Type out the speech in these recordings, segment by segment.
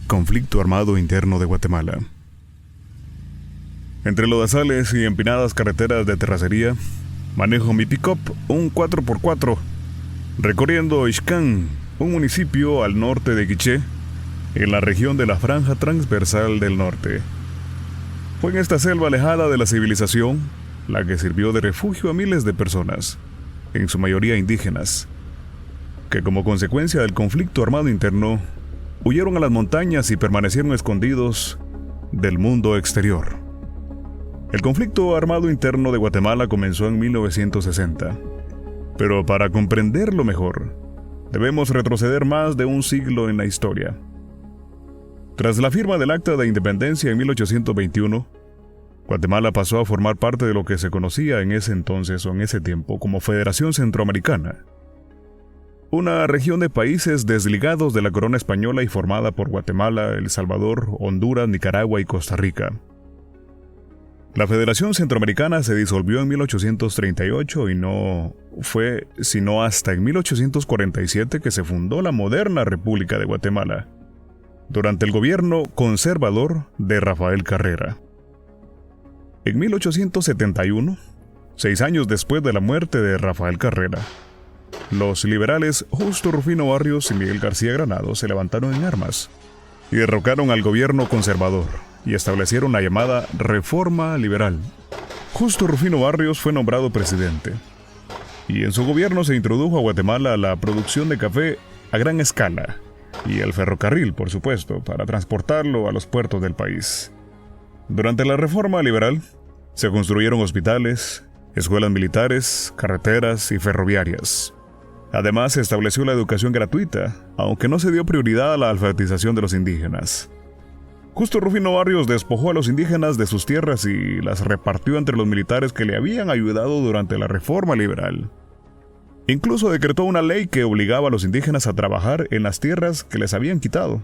Conflicto armado interno de Guatemala. Entre lodazales y empinadas carreteras de terracería, manejo mi pick-up, un 4x4, recorriendo Ixcán, un municipio al norte de Quiché, en la región de la Franja Transversal del Norte. Fue en esta selva alejada de la civilización la que sirvió de refugio a miles de personas, en su mayoría indígenas, que como consecuencia del conflicto armado interno, huyeron a las montañas y permanecieron escondidos del mundo exterior. El conflicto armado interno de Guatemala comenzó en 1960, pero para comprenderlo mejor, debemos retroceder más de un siglo en la historia. Tras la firma del Acta de Independencia en 1821, Guatemala pasó a formar parte de lo que se conocía en ese entonces o en ese tiempo como Federación Centroamericana, una región de países desligados de la corona española y formada por Guatemala, El Salvador, Honduras, Nicaragua y Costa Rica. La Federación Centroamericana se disolvió en 1838 y no fue sino hasta en 1847 que se fundó la moderna República de Guatemala, durante el gobierno conservador de Rafael Carrera. En 1871, 6 años después de la muerte de Rafael Carrera, los liberales Justo Rufino Barrios y Miguel García Granado se levantaron en armas y derrocaron al gobierno conservador y establecieron la llamada Reforma Liberal. Justo Rufino Barrios fue nombrado presidente y en su gobierno se introdujo a Guatemala la producción de café a gran escala y el ferrocarril, por supuesto, para transportarlo a los puertos del país. Durante la Reforma Liberal se construyeron hospitales, escuelas militares, carreteras y ferroviarias. Además, se estableció la educación gratuita, aunque no se dio prioridad a la alfabetización de los indígenas. Justo Rufino Barrios despojó a los indígenas de sus tierras y las repartió entre los militares que le habían ayudado durante la Reforma Liberal. Incluso decretó una ley que obligaba a los indígenas a trabajar en las tierras que les habían quitado.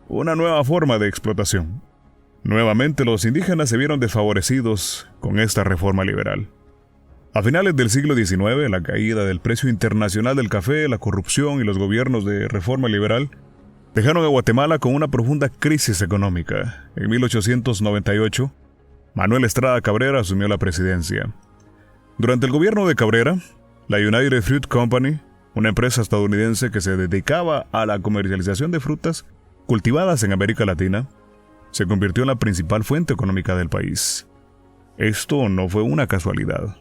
Una nueva forma de explotación. Nuevamente los indígenas se vieron desfavorecidos con esta Reforma Liberal. A finales del siglo XIX, la caída del precio internacional del café, la corrupción y los gobiernos de reforma liberal dejaron a Guatemala con una profunda crisis económica. En 1898, Manuel Estrada Cabrera asumió la presidencia. Durante el gobierno de Cabrera, la United Fruit Company, una empresa estadounidense que se dedicaba a la comercialización de frutas cultivadas en América Latina, se convirtió en la principal fuente económica del país. Esto no fue una casualidad.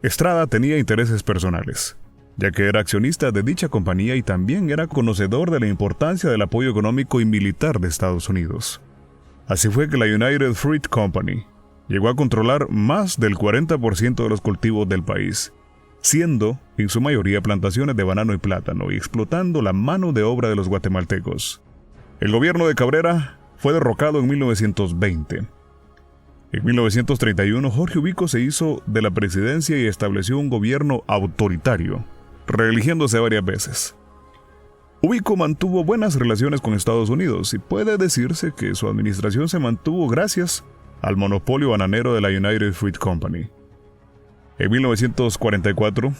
Estrada tenía intereses personales, ya que era accionista de dicha compañía y también era conocedor de la importancia del apoyo económico y militar de Estados Unidos. Así fue que la United Fruit Company llegó a controlar más del 40% de los cultivos del país, siendo en su mayoría plantaciones de banano y plátano y explotando la mano de obra de los guatemaltecos. El gobierno de Cabrera fue derrocado en 1920. En 1931, Jorge Ubico se hizo de la presidencia y estableció un gobierno autoritario, reeligiéndose varias veces. Ubico mantuvo buenas relaciones con Estados Unidos y puede decirse que su administración se mantuvo gracias al monopolio bananero de la United Fruit Company. En 1944,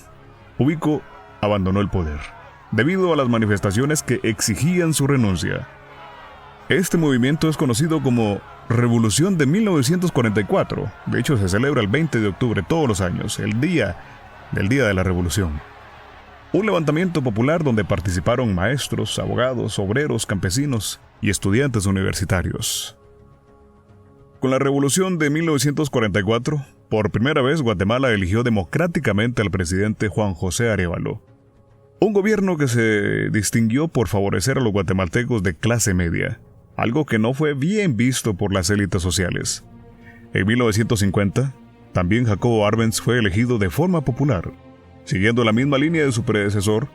Ubico abandonó el poder, debido a las manifestaciones que exigían su renuncia. Este movimiento es conocido como Revolución de 1944. De hecho, se celebra el 20 de octubre todos los años, el día de la Revolución. Un levantamiento popular donde participaron maestros, abogados, obreros, campesinos y estudiantes universitarios. Con la Revolución de 1944, por primera vez Guatemala eligió democráticamente al presidente Juan José Arévalo. Un gobierno que se distinguió por favorecer a los guatemaltecos de clase media, algo que no fue bien visto por las élites sociales. En 1950, también Jacobo Arbenz fue elegido de forma popular. Siguiendo la misma línea de su predecesor,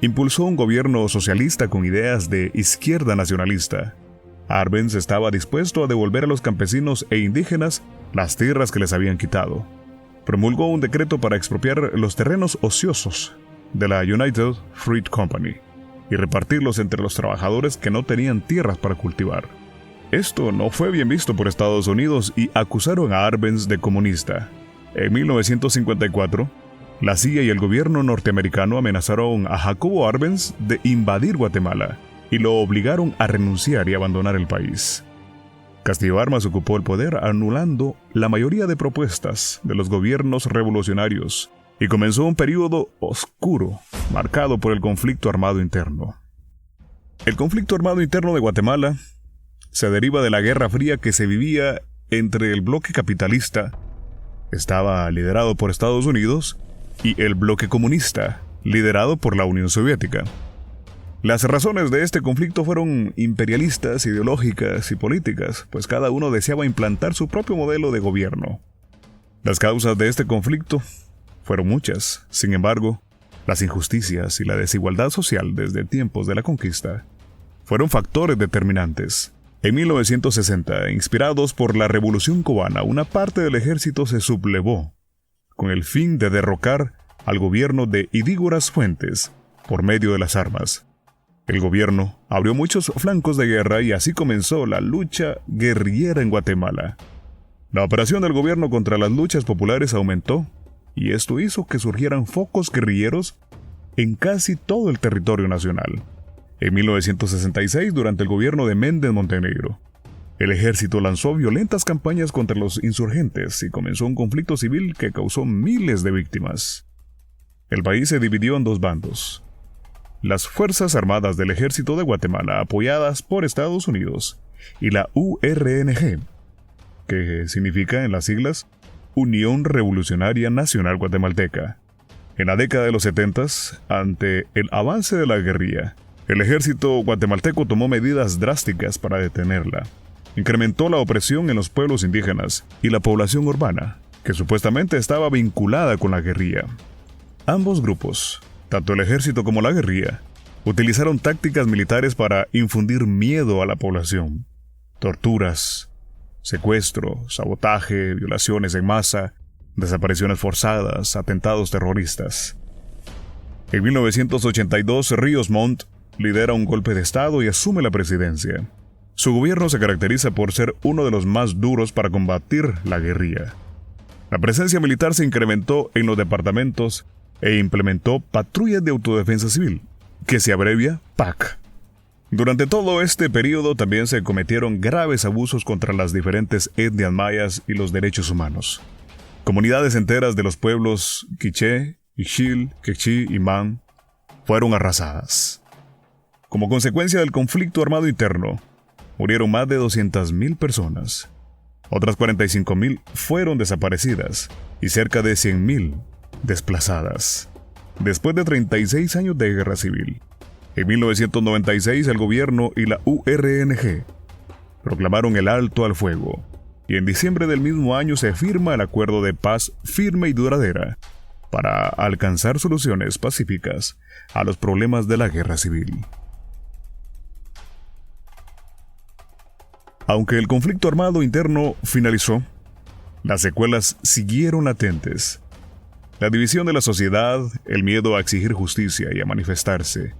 impulsó un gobierno socialista con ideas de izquierda nacionalista. Arbenz estaba dispuesto a devolver a los campesinos e indígenas las tierras que les habían quitado. Promulgó un decreto para expropiar los terrenos ociosos de la United Fruit Company y repartirlos entre los trabajadores que no tenían tierras para cultivar. Esto no fue bien visto por Estados Unidos y acusaron a Arbenz de comunista. En 1954, la CIA y el gobierno norteamericano amenazaron a Jacobo Arbenz de invadir Guatemala y lo obligaron a renunciar y abandonar el país. Castillo Armas ocupó el poder anulando la mayoría de propuestas de los gobiernos revolucionarios y comenzó un período oscuro marcado por el conflicto armado interno. El conflicto armado interno de Guatemala se deriva de la Guerra Fría que se vivía entre el bloque capitalista, estaba liderado por Estados Unidos, y el bloque comunista, liderado por la Unión Soviética. Las razones de este conflicto fueron imperialistas, ideológicas y políticas, pues cada uno deseaba implantar su propio modelo de gobierno. Las causas de este conflicto fueron muchas. Sin embargo, las injusticias y la desigualdad social desde tiempos de la conquista fueron factores determinantes. En 1960, inspirados por la Revolución Cubana, una parte del ejército se sublevó con el fin de derrocar al gobierno de Idígoras Fuentes por medio de las armas. El gobierno abrió muchos flancos de guerra y así comenzó la lucha guerrillera en Guatemala. La operación del gobierno contra las luchas populares aumentó y esto hizo que surgieran focos guerrilleros en casi todo el territorio nacional. En 1966, durante el gobierno de Méndez Montenegro, el ejército lanzó violentas campañas contra los insurgentes y comenzó un conflicto civil que causó miles de víctimas. El país se dividió en dos bandos. Las Fuerzas Armadas del Ejército de Guatemala, apoyadas por Estados Unidos, y la URNG, que significa en las siglas Unión Revolucionaria Nacional Guatemalteca. En la década de los 70, ante el avance de la guerrilla, el ejército guatemalteco tomó medidas drásticas para detenerla. Incrementó la opresión en los pueblos indígenas y la población urbana, que supuestamente estaba vinculada con la guerrilla. Ambos grupos, tanto el ejército como la guerrilla, utilizaron tácticas militares para infundir miedo a la población. Torturas, secuestro, sabotaje, violaciones en masa, desapariciones forzadas, atentados terroristas. En 1982, Ríos Montt lidera un golpe de Estado y asume la presidencia. Su gobierno se caracteriza por ser uno de los más duros para combatir la guerrilla. La presencia militar se incrementó en los departamentos e implementó patrullas de autodefensa civil, que se abrevia PAC. Durante todo este periodo también se cometieron graves abusos contra las diferentes etnias mayas y los derechos humanos. Comunidades enteras de los pueblos Quiché, Ixil, Quechí y Man fueron arrasadas. Como consecuencia del conflicto armado interno, murieron más de 200,000 personas. Otras 45,000 fueron desaparecidas y cerca de 100,000 desplazadas. Después de 36 años de guerra civil, en 1996 el gobierno y la URNG proclamaron el alto al fuego y en diciembre del mismo año se firma el acuerdo de paz firme y duradera para alcanzar soluciones pacíficas a los problemas de la guerra civil. Aunque el conflicto armado interno finalizó, las secuelas siguieron latentes. La división de la sociedad, el miedo a exigir justicia y a manifestarse,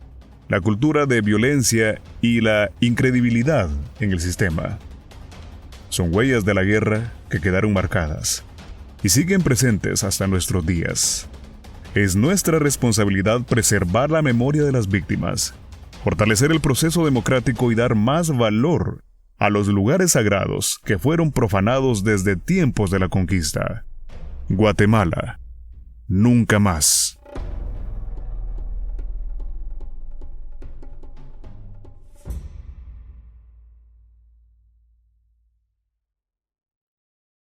la cultura de violencia y la incredibilidad en el sistema. Son huellas de la guerra que quedaron marcadas y siguen presentes hasta nuestros días. Es nuestra responsabilidad preservar la memoria de las víctimas, fortalecer el proceso democrático y dar más valor a los lugares sagrados que fueron profanados desde tiempos de la conquista. Guatemala, nunca más.